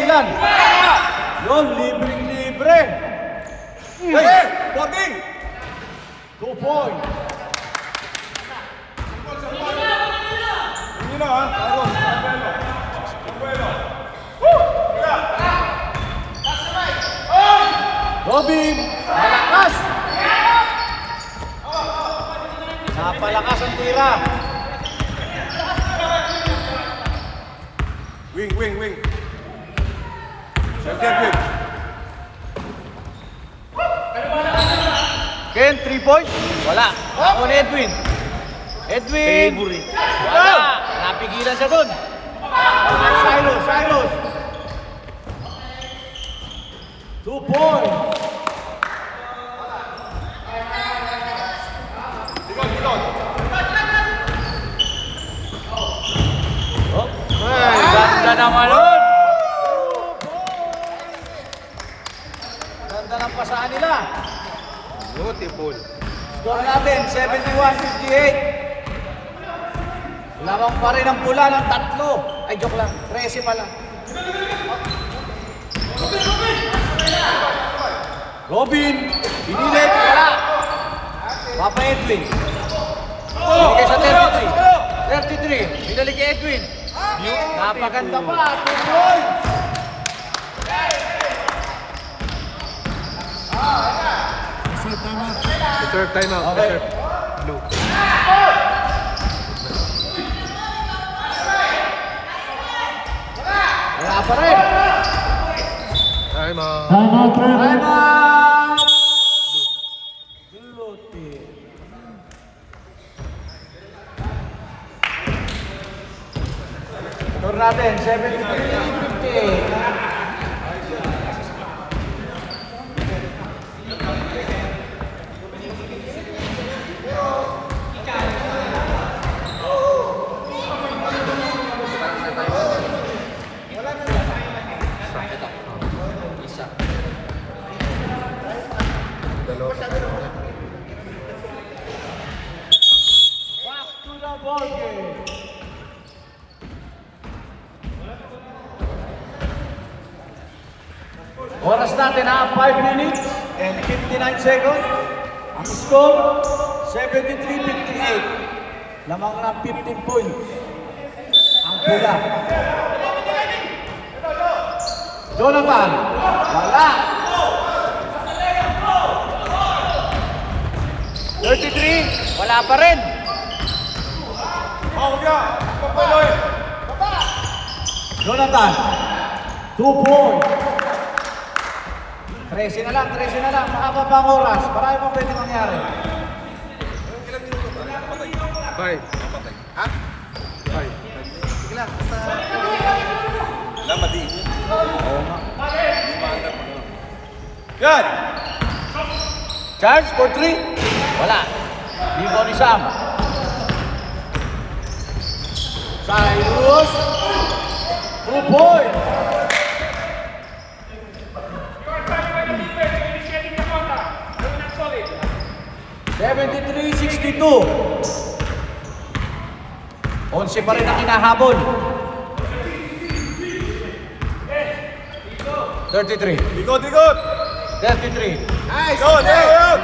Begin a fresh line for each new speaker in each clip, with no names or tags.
ilan? Yun, libre-libre.
Hey! Boarding!
2 points.
Hindi na ha?
Robin, malakas. Napalakas ang tira.
Wing. Serve.
Ken, 3 points? Wala. Ako ni Edwin. Edwin! Wala. Napigilan siya dun. Silos. 2 points. Ay, ganda naman nun. Ganda ng pasahan nila.
Beautiful.
Score natin, 71-58. Lamang pa rin ang pula ng 3. Ay, joke lang. 13 pala. Robin, pinilit, wala. Papa Edwin. Binigay sa 33. Binalik kay Edwin. Napaganda pa, 2 points.
Reserve timeout.
Okay.
Reserve. Blue.
Wala pa rin.
Timeout.
Time out! Blue team. Score natin, 73-58. Back to the ball game. Oras natin ha, 5 minutes and 59 seconds. Ang score, 73-58. Lamang na 15 points. Ang pula. Jonathan, wala. 33, wala pa rin. Jonathan, 2 points. 13 na lang, mahaba pa ang oras. Marami pang pwede mangyari.
5. Ha? 5. Sige lang. Wala, madiin.
Oo nga.
Yan!
Charge for 3. Wala. Libo ni Sam. Cyrus. 2 points. $73-62. 11 pa rin ang hinahabol. 33.
Ikot!
33.
Nice! Yun!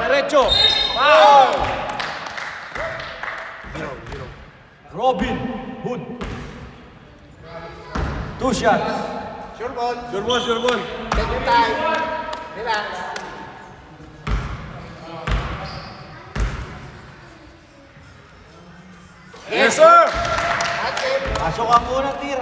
Diretso. Wow! Robin Hood. 2 shots.
Sure ball.
Take your time. Relax.
Yes, sir!
Pasok ang unang tira.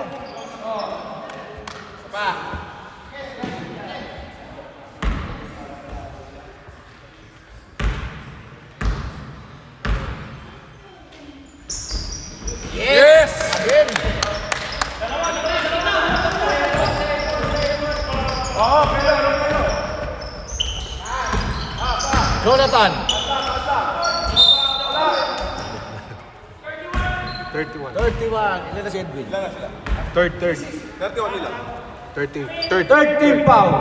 Yes!
Again. Jonathan.
31.
31. Ilan na si Edwin?
Third. 31 nila. 30.
13 foul.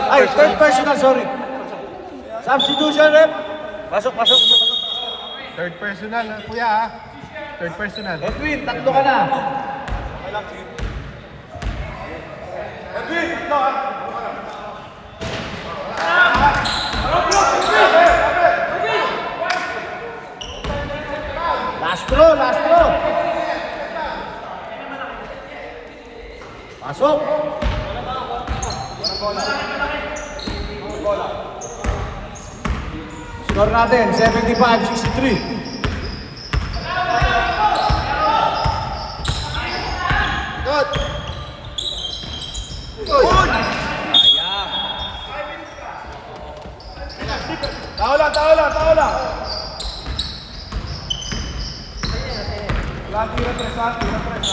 Ay, third personal, sorry. Substitution, rep. Pasok.
Third personal, kuya ha? Third personal.
Edwin, 3 ka na. Pasok! Score natin, 75-63.
Good!
Sayang.
Tao lang, tao lang, tao lang! Tira tres, ha? Tira tres.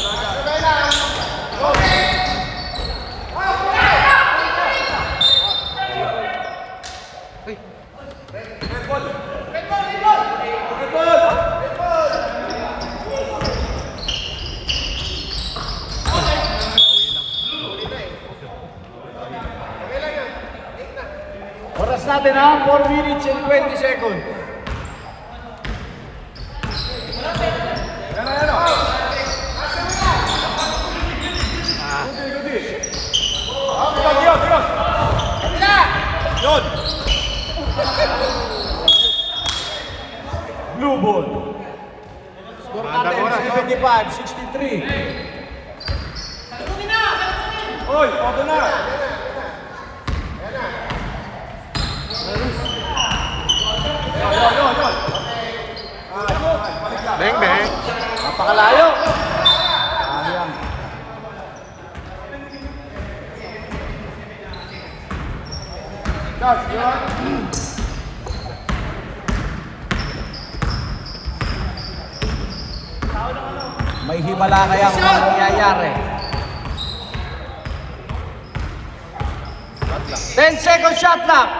Oras natin ha, 4 minutes and 20 seconds.
Yan na, yan na. Gudi. Yun. Yun.
Blue ball. Score natin, 75-63.
Oy, pwede na. Yun. Beng, beng.
Napakalayo. Sayang.
Charles, yun.
May himala kayang nangyayari. 10 second shot clock.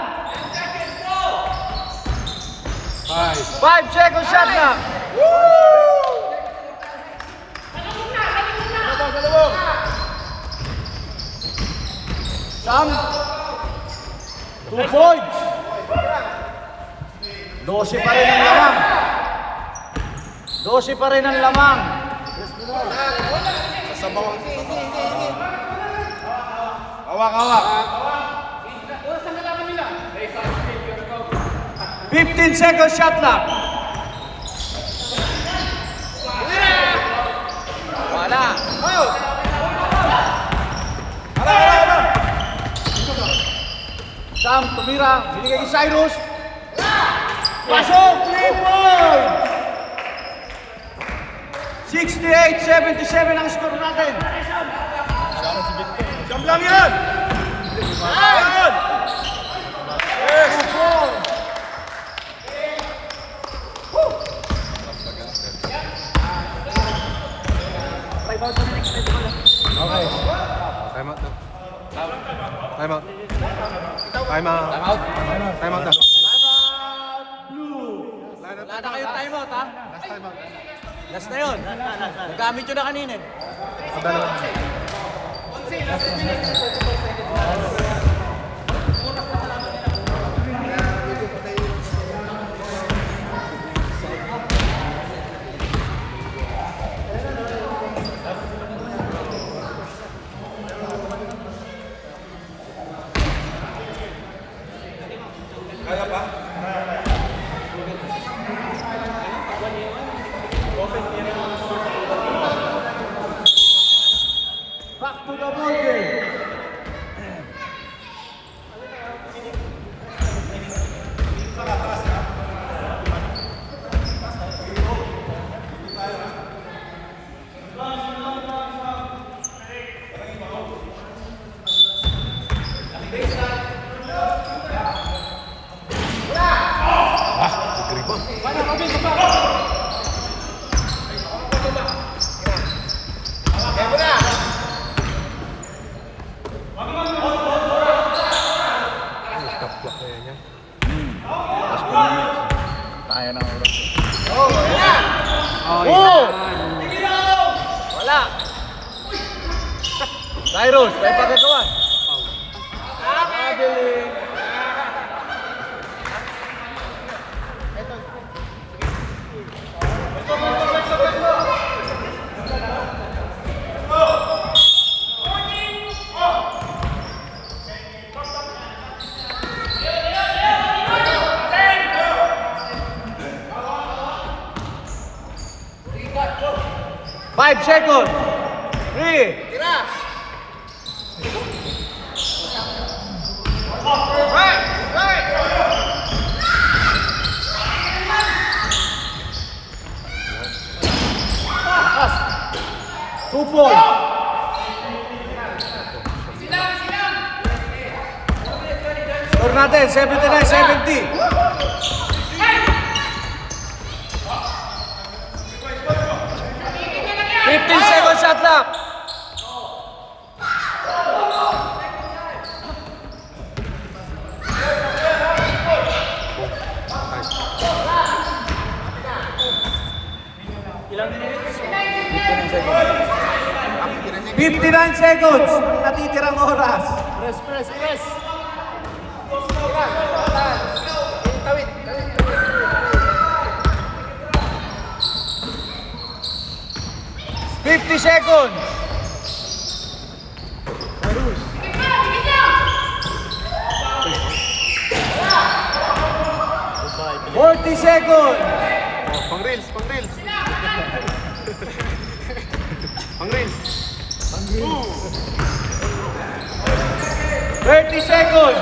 5 second shot clock.
Salubong.
Sam. 2 points. 12 pa rin ang lamang. 12 pa rin ang lamang.
Sasabaw. Hawak.
15 second shot clock. Wala. Sam, tumira. Binigay kay Cyrus. Pasok! 3 points! 68-77 ang score natin.
Siyam lang yan. Yan. Yes.
Okay.
Time out na. Time out. Time out. Time out na.
Blue. Wala na kayong timeout, ha?
Last time out.
Last na yun. Nagamit yun na kanina.
Dalawa. Kaya pa?
Back to the ball game.
Stop block na yan.
Kaya ng oras.
Oh,
Oh! Wala. Cyrus, may pagkagawa. Nakabiling. Five seconds. 3, ball. Score natin, 79-70. 15-second shot clock.
Ilang minutes?
59 seconds ang natitirang oras.
Press.
50 seconds. 40 seconds.
Pang reels. Pang reels.
30 seconds.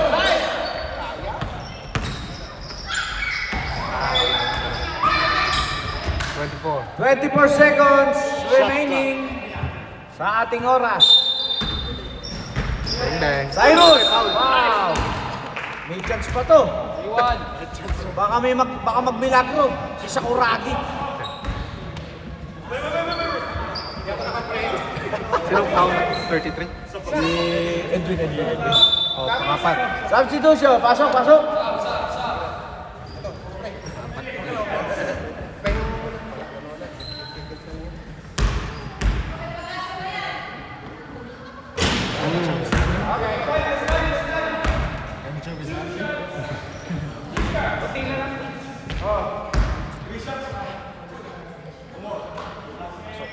24 seconds remaining sa ating oras.
Bang.
Cyrus! Wow! May chance pa to. Baka magmilagro si Sakuragi.
Sino count? 33?
Si Edwin.
O, pangapat.
Substitution. Pasok.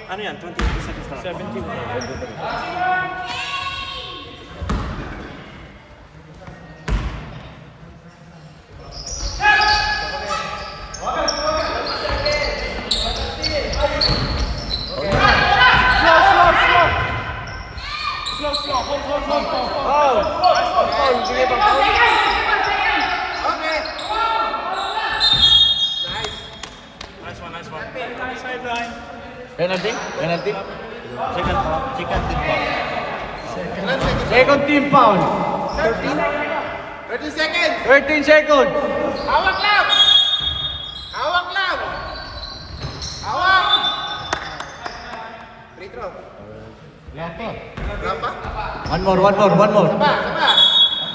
Ano yan? 20 seconds na lang. 71.
Penalty?
Second
Second team foul.
13 seconds!
13 seconds.
Hawak lang! Hawak! Free throw. Lampa?
One more.
Saba!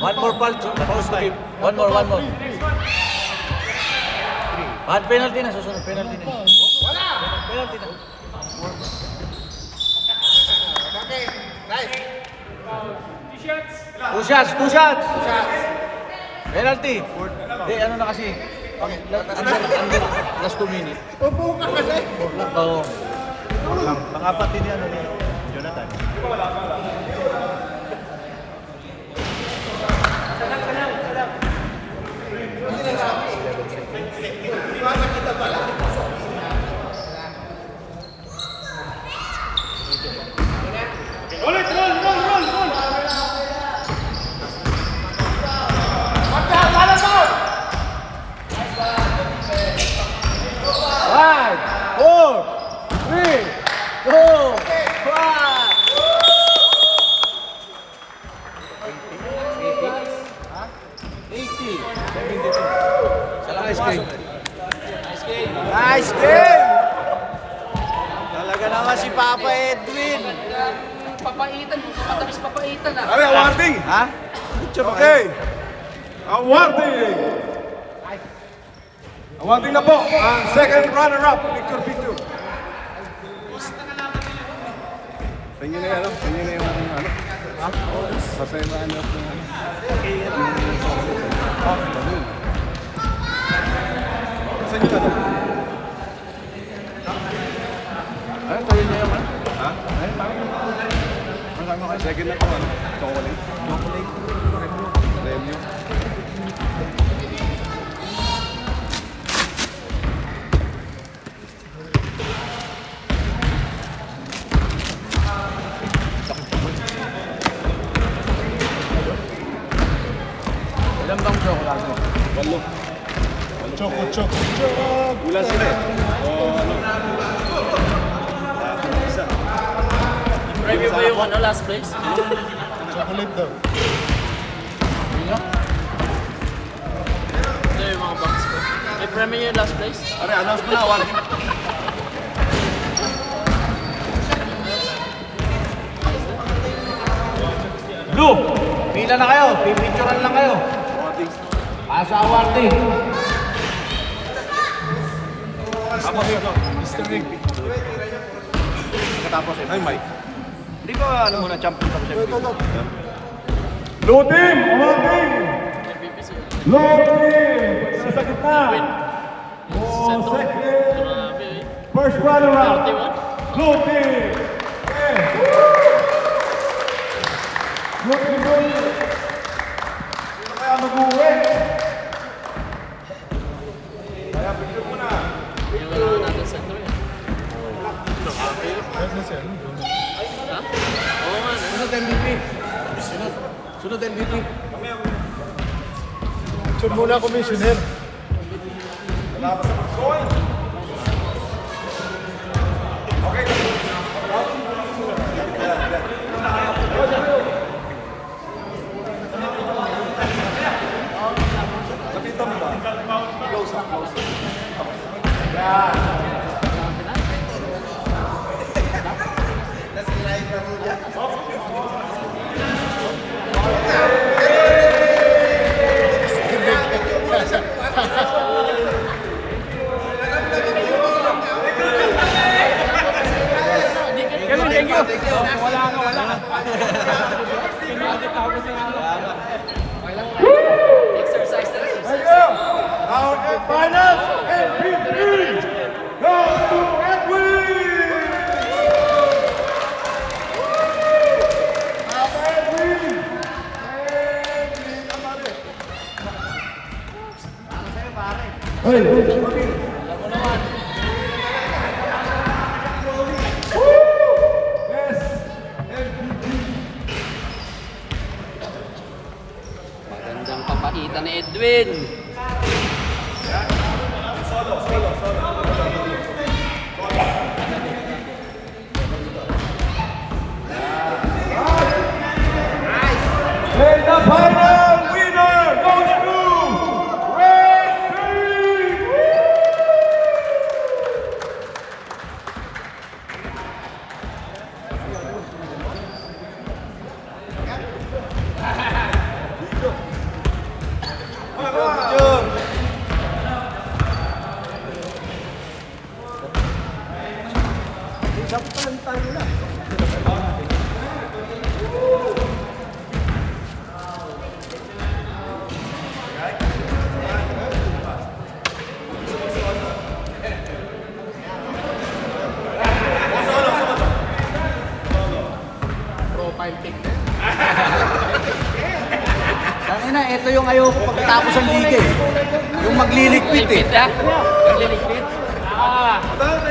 One more foul to give. One more. Bad penalty na, susunod penalty na.
Wala!
Penalty na.
Okay, nice.
Two shots. Penalty. Di, ano na kasi.
Okay,
Under last 2 minutes.
upo ka kasi.
Oo.
Pangapat din yan ni Jonathan.
Five, 4, 3, 2, 1. 80. Nice game! Talaga naman si Papa Edwin.
Papaitan, matamis papaitan ah.
Ay, awarding!
Ha?
Okay. Awarding! Awarding na po ang second runner-up, Victor Pitu. Sa inyo na yan, sa inyo na yung ano? Ha? Sa second runner-up na ano? Sa inyo na to?
Ano, tayo na yung ano?
Ha? Second na to, ano? Chocolate. Premium.
Ilan bang chocolate?
Walo. Choco. Wala sila eh. O ano? Isa.
Preview ba yung ano, last place?
Chocolate daw.
Ito yung mga box ko. May premyo yung last place?
Are, announce mo na, warning.
Blue! Pila na kayo. Pipicturean lang kayo. Para sa awarding.
Tapos yun, Mr. Rig. Katapos yun. Ay, Mike. Hindi ba ano muna, champion tapos MVP?
Blue team, award team.
MVP siya.
Blue team, sa gitna.
Sentro.
Second,
Grabe eh.
first runner-up.
31.
Blue team. Yeah. Blue team, blue team. Sino kaya mag-uwi?
Yung wala natin sentro yan. Ha? Oo nga. no?
Sunod MVP. Sunod MVP.
Sure muna, Commissioner.
Exercise na rin.
Thank you. Our finals MVP goes to Edwin. Edwin.
Magandang papaitan ni Edwin.
And the final winner goes to Red Team.
Tangina, ito yung ayoko pagkatapos ng liga eh. Yung magliligpit eh.
Ligpit ha? Magliligpit? Ah.